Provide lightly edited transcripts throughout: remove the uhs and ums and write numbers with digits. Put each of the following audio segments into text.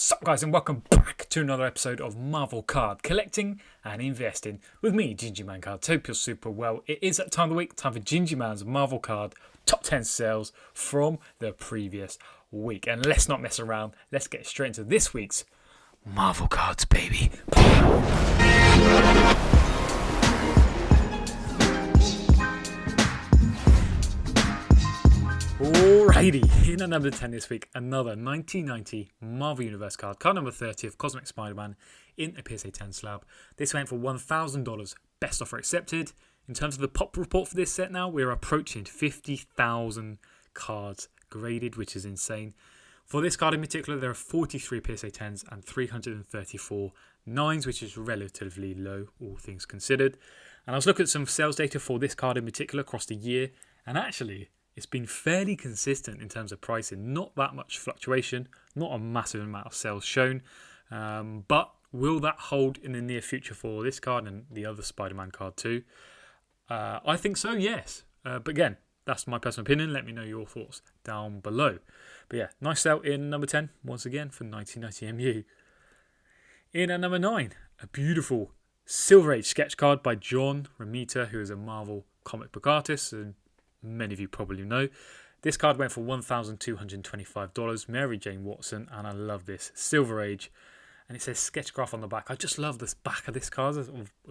Sup guys, and welcome back to another episode of Marvel Card Collecting and Investing with me, Gingy Man Cards. Hope you're super well. It is that time of the week, time for Gingy Man's Marvel Card Top 10 sales from the previous week. And let's not mess around, let's get straight into this week's Marvel Cards, baby. Alrighty, in at number 10 this week, another 1990 Marvel Universe card number 30 of Cosmic Spider-Man in a PSA 10 slab. This went for $1,000, best offer accepted. In terms of the pop report for this set now, we're approaching 50,000 cards graded, which is insane. For this card in particular, there are 43 PSA 10s and 334 9s, which is relatively low, all things considered. And I was looking at some sales data for this card in particular across the year, and actually, it's been fairly consistent in terms of pricing. Not that much fluctuation, not a massive amount of sales shown. But will that hold in the near future for this card and the other Spider-Man card too? I think so, yes. But again, that's my personal opinion. Let me know your thoughts down below. But yeah, nice sale in number 10, once again, for 1990 MU. In at number 9, a beautiful Silver Age sketch card by John Romita, who is a Marvel comic book artist, and many of you probably know. This card went for $1,225, Mary Jane Watson, and I love this. Silver Age, and it says sketch graph on the back. I just love the back of this card, as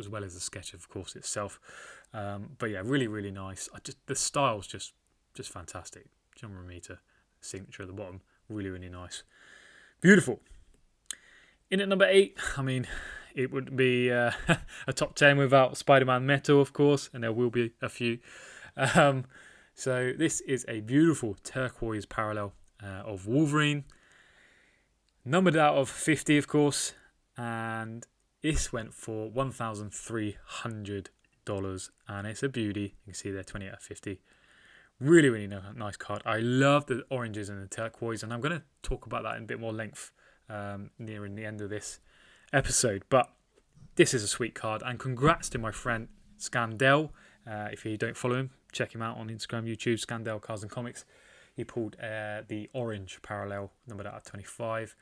well as the sketch, of course, itself. But yeah, really, really nice. The style's just fantastic. John Romita, signature at the bottom, really, really nice. Beautiful. In at number 8, I mean, it would be a top 10 without SpiderMan Metal, of course, and there will be a few. So this is a beautiful turquoise parallel of Wolverine, numbered out of 50, of course, and this went for $1,300, and it's a beauty. You can see there, 20 out of 50. Really, really nice card. I love the oranges and the turquoise, and I'm going to talk about that in a bit more length nearing the end of this episode. But this is a sweet card, and congrats to my friend Scandell. If you don't follow him, check him out on Instagram, YouTube, Scandell Cards and Comics. He pulled the orange parallel, numbered out of 25,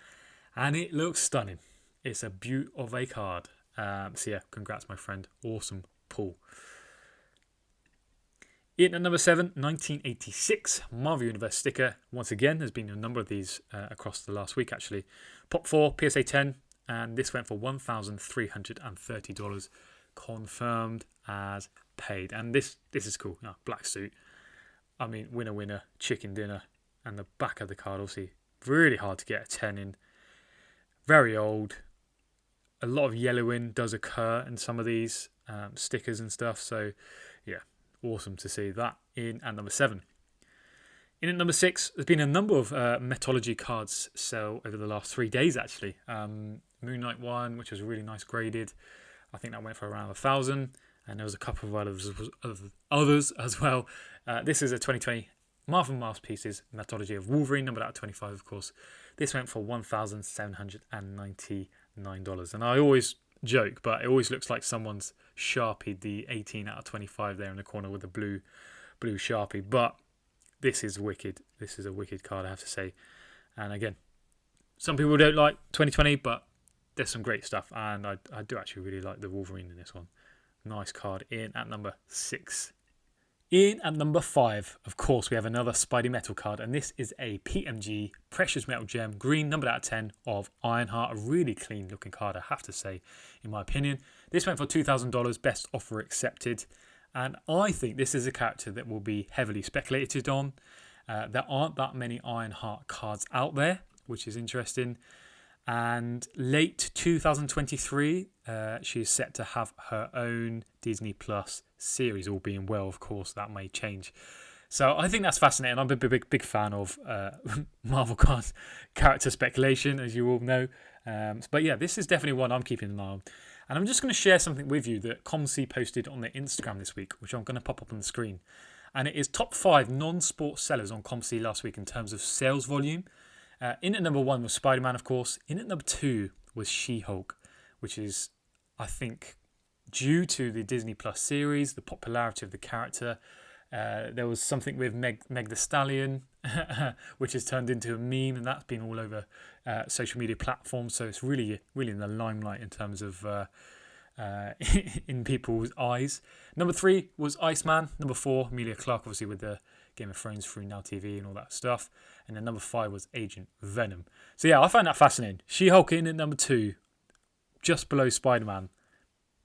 and it looks stunning. It's a beaut of a card. So yeah, congrats, my friend. Awesome pull. In at number 7, 1986 Marvel Universe sticker. Once again, there's been a number of these across the last week, actually. Pop 4, PSA 10, and this went for $1,330. Confirmed as paid, and this is cool. Black suit, I mean, winner, chicken dinner, and the back of the card, obviously really hard to get a 10 in, very old, a lot of yellowing does occur in some of these stickers and stuff, so yeah, awesome to see that in at number 7. In at number 6, there's been a number of Metology cards sell over the last 3 days, actually. Moon Knight one, which was really nice graded, I think that went for around 1,000, and there was a couple of others as well. This is a 2020 Marvel Masterpieces Metology of Wolverine, numbered out of 25, of course. This went for $1,799, and I always joke, but it always looks like someone's sharpied the 18 out of 25 there in the corner with the blue sharpie. But this is wicked. This is a wicked card, I have to say. And again, some people don't like 2020, but there's some great stuff, and I do actually really like the Wolverine in this one. Nice card in at number 6. In at number 5, of course, we have another Spidey Metal card, and this is a PMG Precious Metal Gem Green, numbered out of 10 of Ironheart. A really clean looking card, I have to say, in my opinion. This went for $2,000, best offer accepted, and I think this is a character that will be heavily speculated on. There aren't that many Ironheart cards out there, which is interesting. And late 2023, she's set to have her own Disney Plus series, all being well, of course, that may change. So I think that's fascinating. I'm a big fan of Marvel cards character speculation, as you all know. But yeah, this is definitely one I'm keeping an eye on. And I'm just going to share something with you that ComC posted on their Instagram this week, which I'm going to pop up on the screen. And it is top 5 non-sports sellers on ComC last week in terms of sales volume. In at number 1 was Spider-Man, of course. In at number 2 was She-Hulk, which is, I think, due to the Disney Plus series, the popularity of the character. There was something with Meg the Stallion, which has turned into a meme, and that's been all over social media platforms. So it's really in the limelight in terms of in people's eyes. Number 3 was Iceman. Number 4, Emilia Clarke, obviously with the Game of Thrones through Now TV and all that stuff. And then number 5 was Agent Venom. So yeah, I found that fascinating. She-Hulk in at number 2, just below Spider-Man.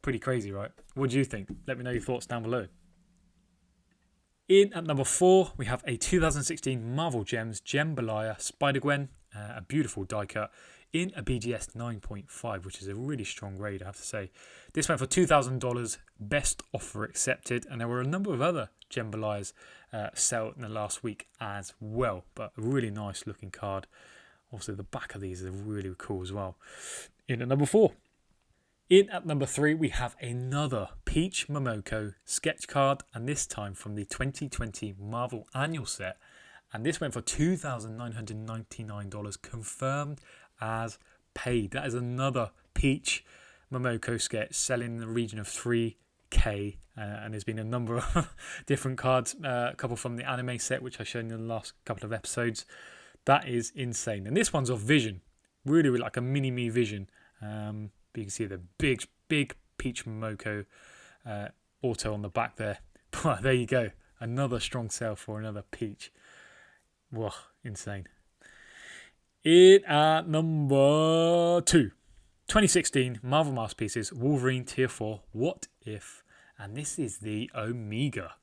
Pretty crazy, right? What do you think? Let me know your thoughts down below. In at number 4, we have a 2016 Marvel Gems Jambalaya SpiderGwen, a beautiful die cut in a BGS 9.5, which is a really strong grade, I have to say. This went for $2,000, best offer accepted, and there were a number of other Jambalayas sell in the last week as well, but a really nice looking card. Also, the back of these are really cool as well. In at number 4. In at number 3, we have another Peach Momoco sketch card, and this time from the 2020 Marvel Annual Set. And this went for $2,999, confirmed as paid. That is another Peach Momoco sketch selling in the region of 3K. And there's been a number of different cards, a couple from the anime set, which I've shown in the last couple of episodes. That is insane. And this one's of Vision, really like a mini-me Vision. But you can see the big Peach Momoco auto on the back there. But there you go. Another strong sale for another Peach. Whoa, insane. In at number 2. 2016 Marvel Masterpieces Wolverine Tier 4 What If? And this is the Omega.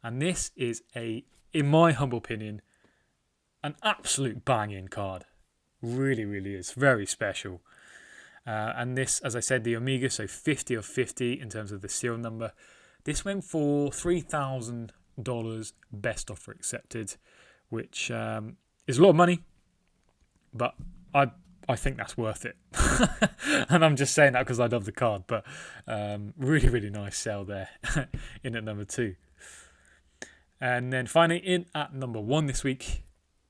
And this is in my humble opinion, an absolute banging card. Really is. Very special. And this, as I said, the Omega, so 50 of 50 in terms of the serial number. This went for $3,000, best offer accepted, which is a lot of money, but I think that's worth it. And I'm just saying that because I love the card, but really nice sale there in at number 2. And then finally, in at number 1 this week,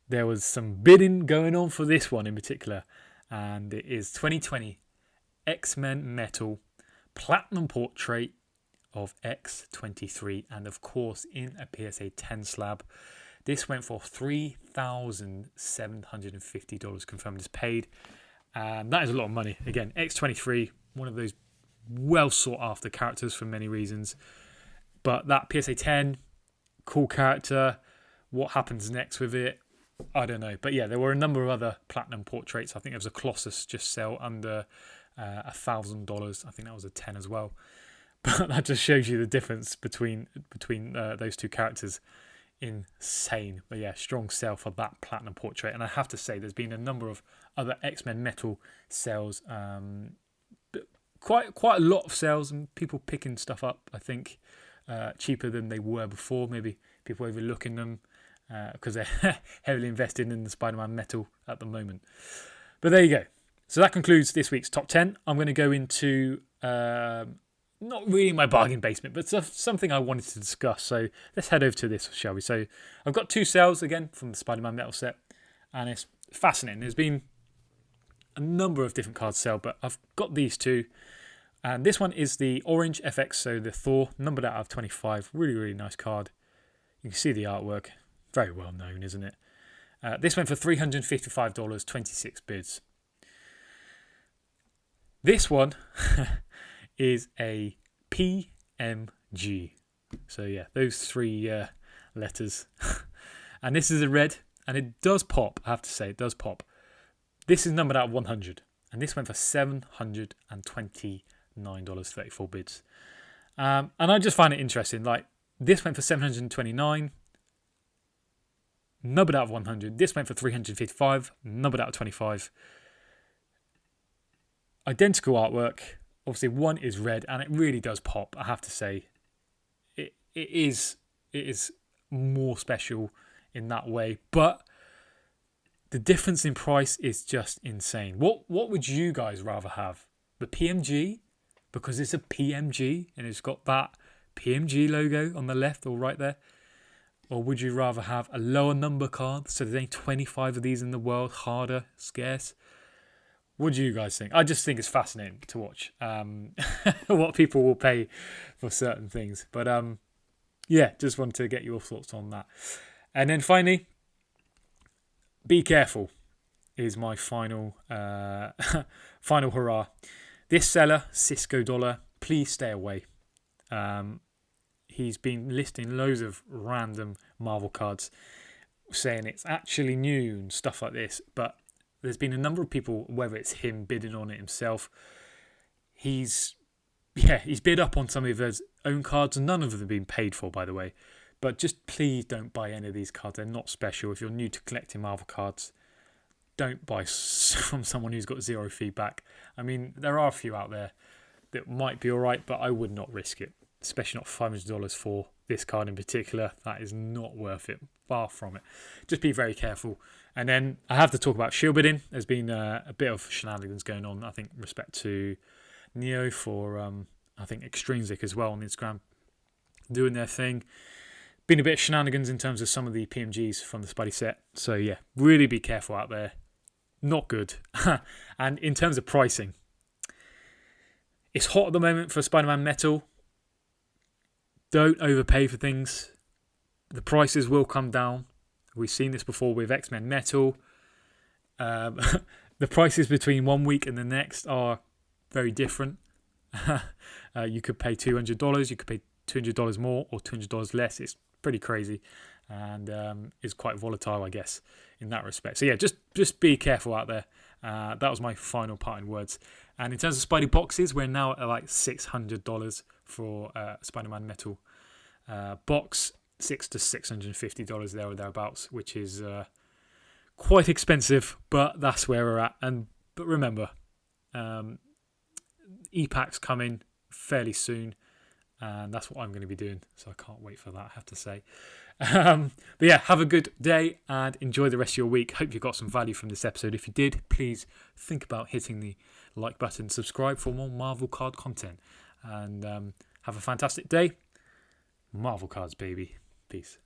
there was some bidding going on for this one in particular, and it is 2020 X-Men Metal Platinum Portrait of X23, and of course in a PSA 10 slab. This went for $3,750 confirmed as paid. That is a lot of money. Again, X23, one of those well sought after characters for many reasons. But that PSA 10, cool character. What happens next with it? I don't know. But yeah, there were a number of other Platinum Portraits. I think there was a Colossus just sell under $1,000. I think that was a 10 as well. But that just shows you the difference between those two characters. Insane. But yeah, strong sale for that Platinum Portrait. And I have to say, there's been a number of other X-Men Metal sales. Quite a lot of sales and people picking stuff up, I think, cheaper than they were before. Maybe people overlooking them because they're heavily invested in the SpiderMan Metal at the moment. But there you go. So that concludes this week's top 10. I'm going to go into not really my bargain basement, but something I wanted to discuss. So let's head over to this, shall we? So I've got 2 sales again from the SpiderMan Metal set, and it's fascinating. There's been a number of different cards sell, but I've got these 2. And this one is the Orange FX, so the Thor, numbered out of 25. Really nice card. You can see the artwork. Very well known, isn't it? This went for $355, 26 bids. This one is a PMG. So yeah, those 3 letters. And this is a red, and it does pop, I have to say, it does pop. This is numbered out of 100, and this went for $729, 34 bids. And I just find it interesting. Like, this went for $729, numbered out of 100. This went for $355, numbered out of 25. Identical artwork. Obviously, one is red, and it really does pop. I have to say, it is more special in that way. But the difference in price is just insane. What would you guys rather have? The PMG, because it's a PMG and it's got that PMG logo on the left or right there, or would you rather have a lower number card? So there's only 25 of these in the world, harder, scarce. What do you guys think? I just think it's fascinating to watch what people will pay for certain things. But yeah, just wanted to get your thoughts on that. And then finally, be careful. is my final final hurrah. This seller, Cisco Dollar, please stay away. He's been listing loads of random Marvel cards, saying it's actually new and stuff like this. But there's been a number of people, whether it's him bidding on it himself, he's bid up on some of his own cards, and none of them have been paid for, by the way. But just please don't buy any of these cards. They're not special. If you're new to collecting Marvel cards, don't buy from someone who's got zero feedback. I mean, there are a few out there that might be all right, but I would not risk it, especially not $500 for this card in particular. That is not worth it. Far from it. Just be very careful. And then I have to talk about shield bidding. There's been a bit of shenanigans going on, I think, respect to Neo for, I think, Extrinsic as well on Instagram, doing their thing. Been a bit of shenanigans in terms of some of the PMGs from the Spidey set. So, yeah, really be careful out there. Not good. And in terms of pricing, it's hot at the moment for SpiderMan Metal. Don't overpay for things. The prices will come down. We've seen this before with X-Men Metal. The prices between 1 week and the next are very different. You could pay $200, you could pay $200 more or $200 less. It's pretty crazy, and is quite volatile, I guess, in that respect. So yeah, just be careful out there. That was my final parting words. And in terms of Spidey boxes, we're now at like $600 for Spider-Man Metal box, $600 to $650 there or thereabouts, which is quite expensive, but that's where we're at. But remember, e-packs coming fairly soon, and that's what I'm going to be doing, so I can't wait for that, I have to say. But yeah, have a good day and enjoy the rest of your week. Hope you got some value from this episode. If you did, please think about hitting the like button, subscribe for more Marvel card content, and have a fantastic day. Marvel cards, baby. Peace.